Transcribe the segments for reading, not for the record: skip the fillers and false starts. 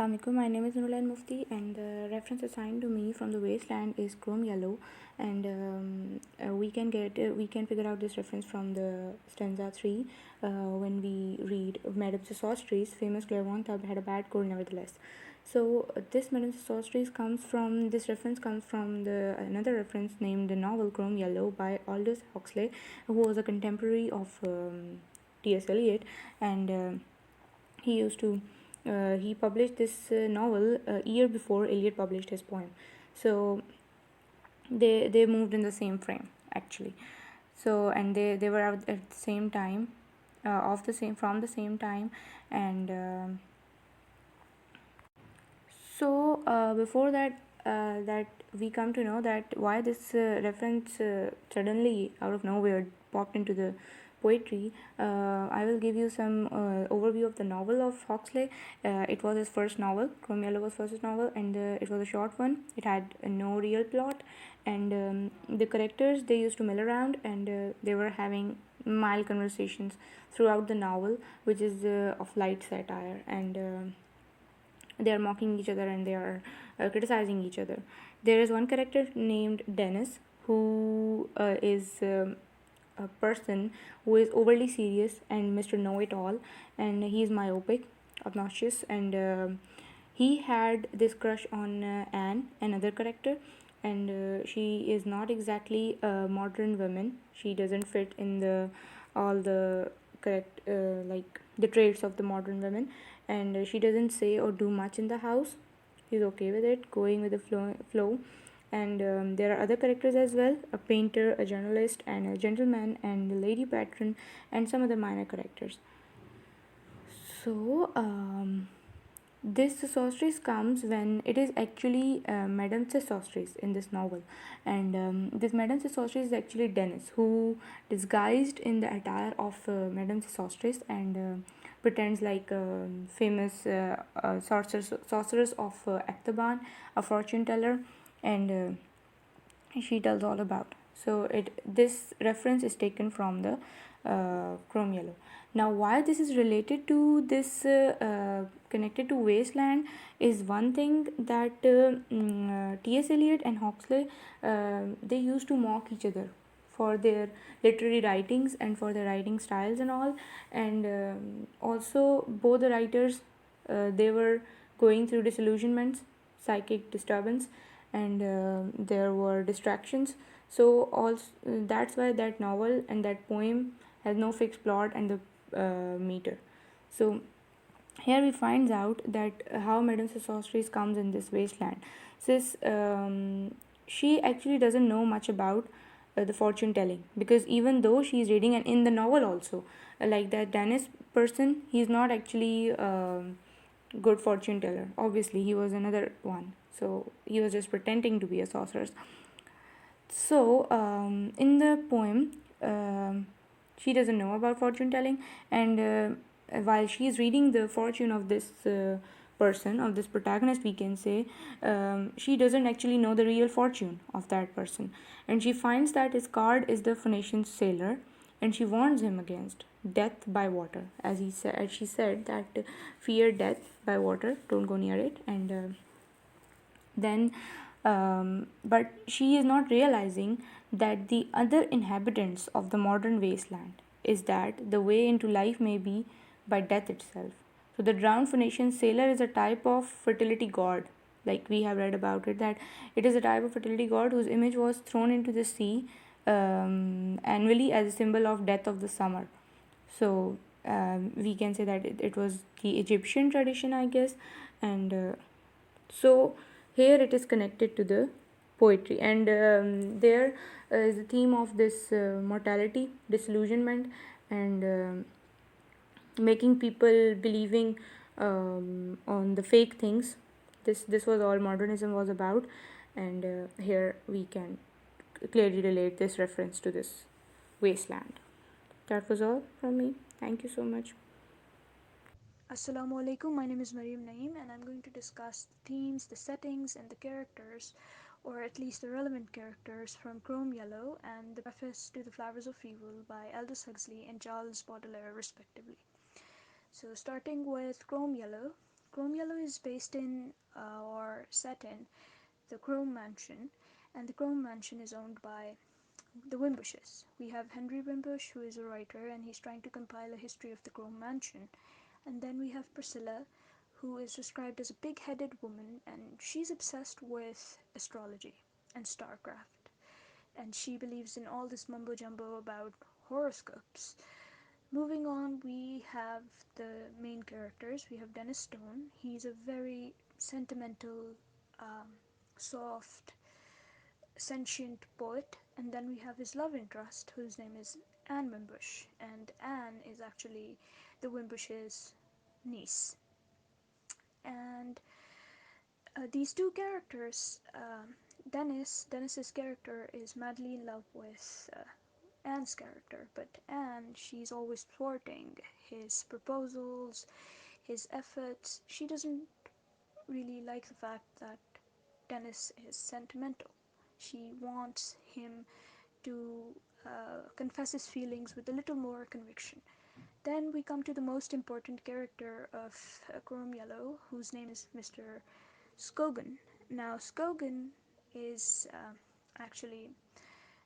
Assalamualaikum, my name is Nurulan Mufti, and the reference assigned to me from the wasteland is chrome yellow. And we can figure out this reference from the stanza 3 when we read Madame Sosostris, famous clairvoyant had a bad cold nevertheless. So this Madame Sosostris comes from this reference comes from the another reference named the novel Chrome Yellow by Aldous Huxley, who was a contemporary of T.S. Eliot, and he used to he published this novel a year before Eliot published his poem. So they moved in the same frame actually. So and they were out at the same time, of the same from the same time, and before that, that we come to know that why this reference suddenly out of nowhere popped into the poetry. I will give you some overview of the novel of Huxley. It was his first novel. Chrome Yellow was first novel, and it was a short one. It had no real plot, and the characters they used to mill around, and they were having mild conversations throughout the novel, which is of light satire, and they are mocking each other, and they are criticizing each other. There is one character named Dennis who is a person who is overly serious and Mr. Know It All, and he is myopic, obnoxious, and he had this crush on Anne, another character, and she is not exactly a modern woman. She doesn't fit in the all the correct like the traits of the modern women, and she doesn't say or do much in the house. He's okay with it, going with the flow. And there are other characters as well: a painter, a journalist, and a gentleman, and a lady patron, and some other minor characters. So this Sosostris comes when it is actually Madame Sosostris in this novel, and this Madame Sosostris is actually Dennis, who disguised in the attire of Madame Sosostris and pretends like famous sorceress of Aktaban, a fortune teller, and she tells all about. So this reference is taken from the chrome yellow. Now, why this is related to this connected to wasteland is one thing that T.S. Eliot and Huxley they used to mock each other for their literary writings and for their writing styles and all, and also both the writers they were going through disillusionments, psychic disturbance, and there were distractions. So also that's why that novel and that poem has no fixed plot and the meter. So here we find out that how Madame Sosostris comes in this wasteland. Since she actually doesn't know much about the fortune telling, because even though she's reading, and in the novel also, like that Danish person, he's not actually good fortune teller. Obviously, he was another one. So he was just pretending to be a sorceress. So in the poem, she doesn't know about fortune telling, and while she is reading the fortune of this person, of this protagonist, we can say, she doesn't actually know the real fortune of that person, and she finds that his card is the Phoenician sailor, and she warns him against death by water, as he said. As she said that fear death by water, don't go near it, and then but she is not realizing that the other inhabitants of the modern wasteland is that the way into life may be by death itself. So the drowned Phoenician sailor is a type of fertility god, like we have read about it, that it is a type of fertility god whose image was thrown into the sea annually as a symbol of death of the summer. So we can say that it was the Egyptian tradition, I guess, and so here it is connected to the poetry, and there is the theme of this mortality, disillusionment, and making people believing on the fake things. This was all modernism was about, and here we can clearly relate this reference to this wasteland. That was all from me. Thank you so much. Assalamu alaikum, my name is Mariam Naeem, and I'm going to discuss the themes, the settings, and the characters, or at least the relevant characters from Chrome Yellow and the preface to The Flowers of Evil by Aldous Huxley and Charles Baudelaire, respectively. So, starting with Chrome Yellow, Chrome Yellow is based in or set in the Chrome Mansion, and the Chrome Mansion is owned by the Wimbushes. We have Henry Wimbush, who is a writer, and he's trying to compile a history of the Chrome Mansion. And then we have Priscilla, who is described as a big headed woman, and she's obsessed with astrology and starcraft. And she believes in all this mumbo jumbo about horoscopes. Moving on, we have the main characters. We have Dennis Stone. He's a very sentimental, soft, sentient poet. And then we have his love interest, whose name is Anne Wimbush. And Anne is actually the Wimbush's niece. And these two characters, Dennis's character is madly in love with Anne's character, but Anne, she's always thwarting his proposals, his efforts. She doesn't really like the fact that Dennis is sentimental. She wants him to confess his feelings with a little more conviction. Then we come to the most important character of Chrome Yellow, whose name is Mr. Skogan. Now, Skogan is actually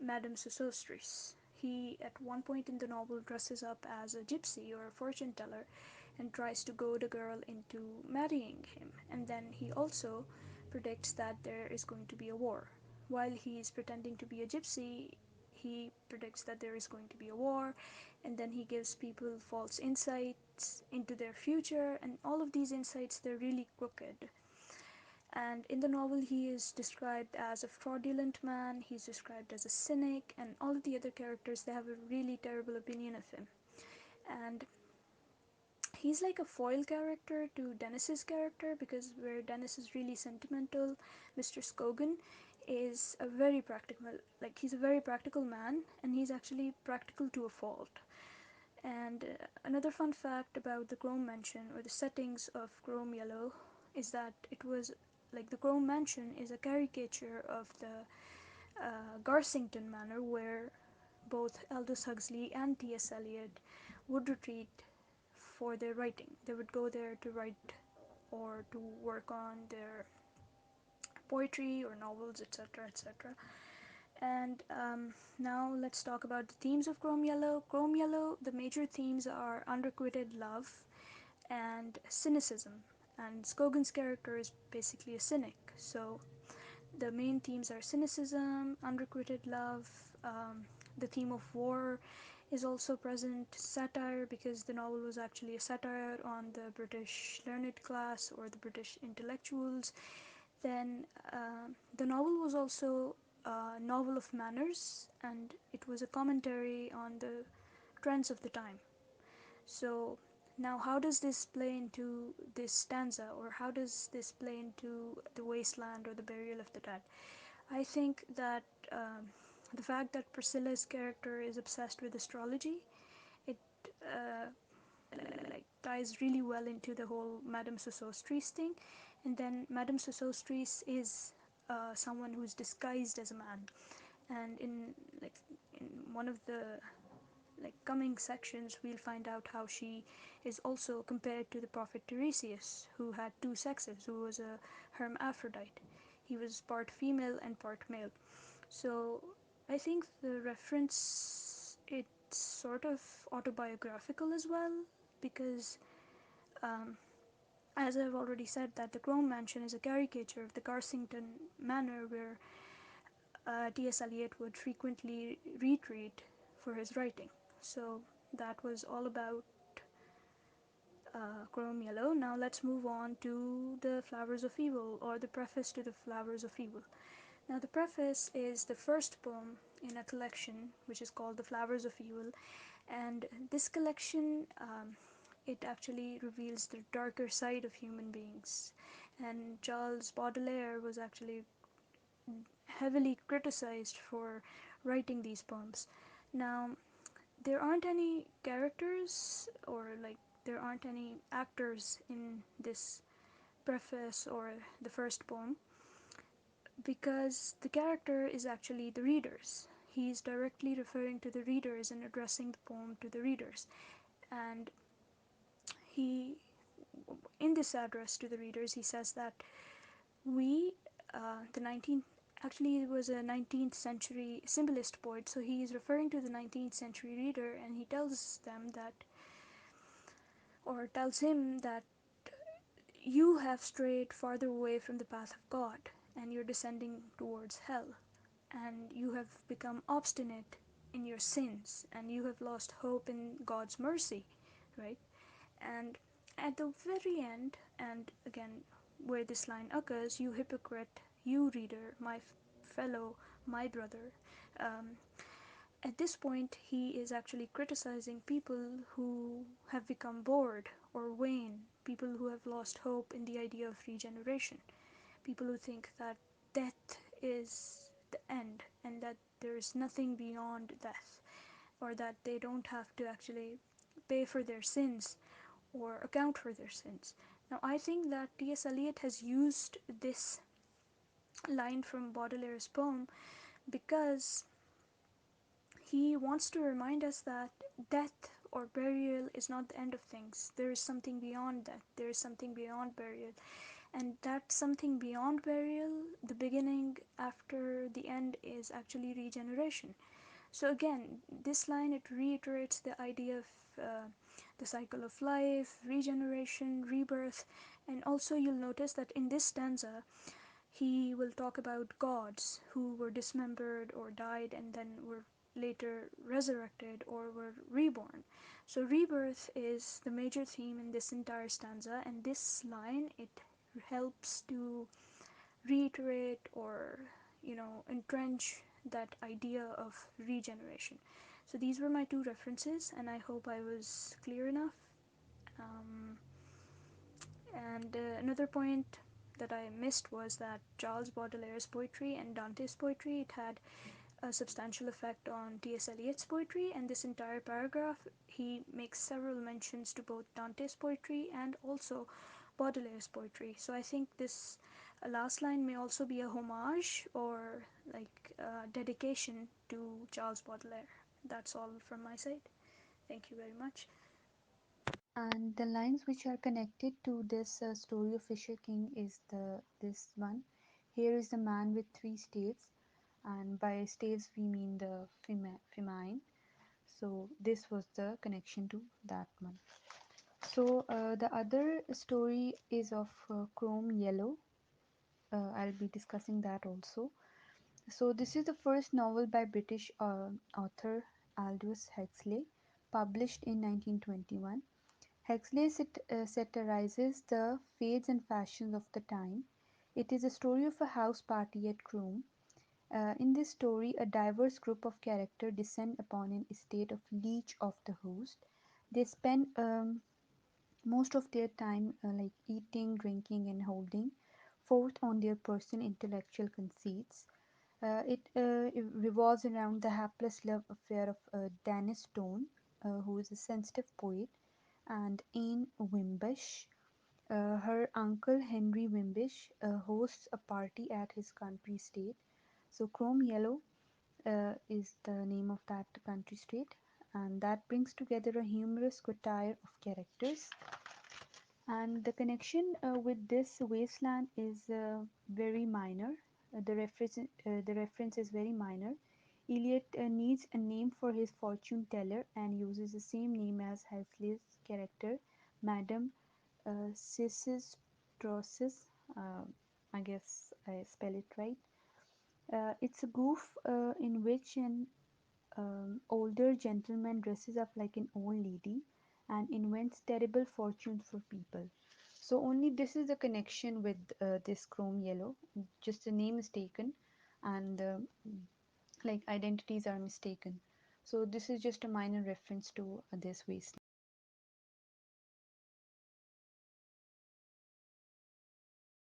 Madame Sosostris. He, at one point in the novel, dresses up as a gypsy or a fortune teller and tries to goad a girl into marrying him. And then he also predicts that there is going to be a war. While he is pretending to be a gypsy, he predicts that there is going to be a war, and then he gives people false insights into their future, and all of these insights, they're really crooked. And in the novel, he is described as a fraudulent man, he's described as a cynic, and all of the other characters, they have a really terrible opinion of him. And he's like a foil character to Dennis's character, because where Dennis is really sentimental, Mr. Skogan is a very practical, like he's a very practical man, and he's actually practical to a fault. And another fun fact about the Chrome Mansion, or the settings of Chrome Yellow, is that it was like the Chrome Mansion is a caricature of the Garsington Manor, where both Aldous Huxley and T.S. Eliot would retreat for their writing. They would go there to write or to work on their poetry or novels, etc., etc. And now let's talk about the themes of Chrome Yellow. Chrome Yellow, the major themes are unrequited love and cynicism. And Skogan's character is basically a cynic. So the main themes are cynicism, unrequited love, the theme of war is also present, satire, because the novel was actually a satire on the British learned class or the British intellectuals. Then the novel was also a novel of manners, and it was a commentary on the trends of the time. So now, how does this play into this stanza, or how does this play into the wasteland or the burial of the dead? I think that the fact that Priscilla's character is obsessed with astrology, it uh, like ties really well into the whole Madame Sosostris thing. And then Madame Sosostris is someone who's disguised as a man, and like in one of the coming sections, we'll find out how she is also compared to the prophet Tiresias, who had two sexes, who was a hermaphrodite. He was part female and part male. So I think the reference, it's sort of autobiographical as well, because as I've already said, that the Chrome Mansion is a caricature of the Garsington Manor, where T.S. Eliot would frequently retreat for his writing. So that was all about Chrome Yellow. Now let's move on to the Flowers of Evil, or the preface to the Flowers of Evil. Now, the preface is the first poem in a collection which is called The Flowers of Evil, and this collection, it actually reveals the darker side of human beings. And Charles Baudelaire was actually heavily criticized for writing these poems. Now, there aren't any characters, or there aren't any actors in this preface or the first poem, because the character is actually the readers. He's directly referring to the readers and addressing the poem to the readers. And he in this address to the readers, he says that we, the 19th, actually, it was a 19th century symbolist poet, so he is referring to the 19th century reader, and he tells them that, or tells him that you have strayed farther away from the path of God, and you're descending towards hell, and you have become obstinate in your sins, and you have lost hope in God's mercy, right? And at the very end, and again, where this line occurs, you hypocrite, you reader, my fellow, my brother. Um, at this point, he is actually criticizing people who have become bored or vain, people who have lost hope in the idea of regeneration, people who think that death is the end and that there is nothing beyond death, or that they don't have to actually pay for their sins or account for their sins. Now, I think that T.S. Eliot has used this line from Baudelaire's poem because he wants to remind us that death or burial is not the end of things. There is something beyond death, there is something beyond burial. And that something beyond burial, the beginning after the end, is actually regeneration. So again, this line, it reiterates the idea of the cycle of life, regeneration, rebirth, and also you'll notice that in this stanza, he will talk about gods who were dismembered or died and then were later resurrected or were reborn. So rebirth is the major theme in this entire stanza, and this line, it helps to reiterate or entrench that idea of regeneration. So these were my two references, and I hope I was clear enough. um, and another point that I missed was that Charles Baudelaire's poetry and Dante's poetry, it had a substantial effect on T.S. Eliot's poetry, and this entire paragraph, he makes several mentions to both Dante's poetry and also Baudelaire's poetry. So I think this last line may also be a homage or like a dedication to Charles Baudelaire. That's all from my side. Thank you very much. And the lines which are connected to this story of Fisher King is the this one. Here is the man with three staves, and by staves we mean the feminine. So this was the connection to that one. So the other story is of Chrome Yellow. I'll be discussing that also. So this is the first novel by British author Aldous Huxley, published in 1921. Huxley satirizes the fads and fashions of the time. It is a story of a house party at Crome. In this story, a diverse group of characters descend upon an estate of leech of the host. They spend most of their time like eating, drinking, and holding forth on their personal intellectual conceits. It revolves around the hapless love affair of Dennis Stone, who is a sensitive poet, and Anne Wimbish. Her uncle Henry Wimbish hosts a party at his country estate. So, Chrome Yellow is the name of that country estate, and that brings together a humorous quatrain of characters. And the connection with this wasteland is very minor. The reference is very minor. Eliot needs a name for his fortune teller and uses the same name as Huxley's character, Madame Sissis. Uh, I guess I spell it right. It's a goof in which an older gentleman dresses up like an old lady and invents terrible fortunes for people. So only this is the connection with this Chrome Yellow. Just the name is taken, and like identities are mistaken. So this is just a minor reference to this wasteland.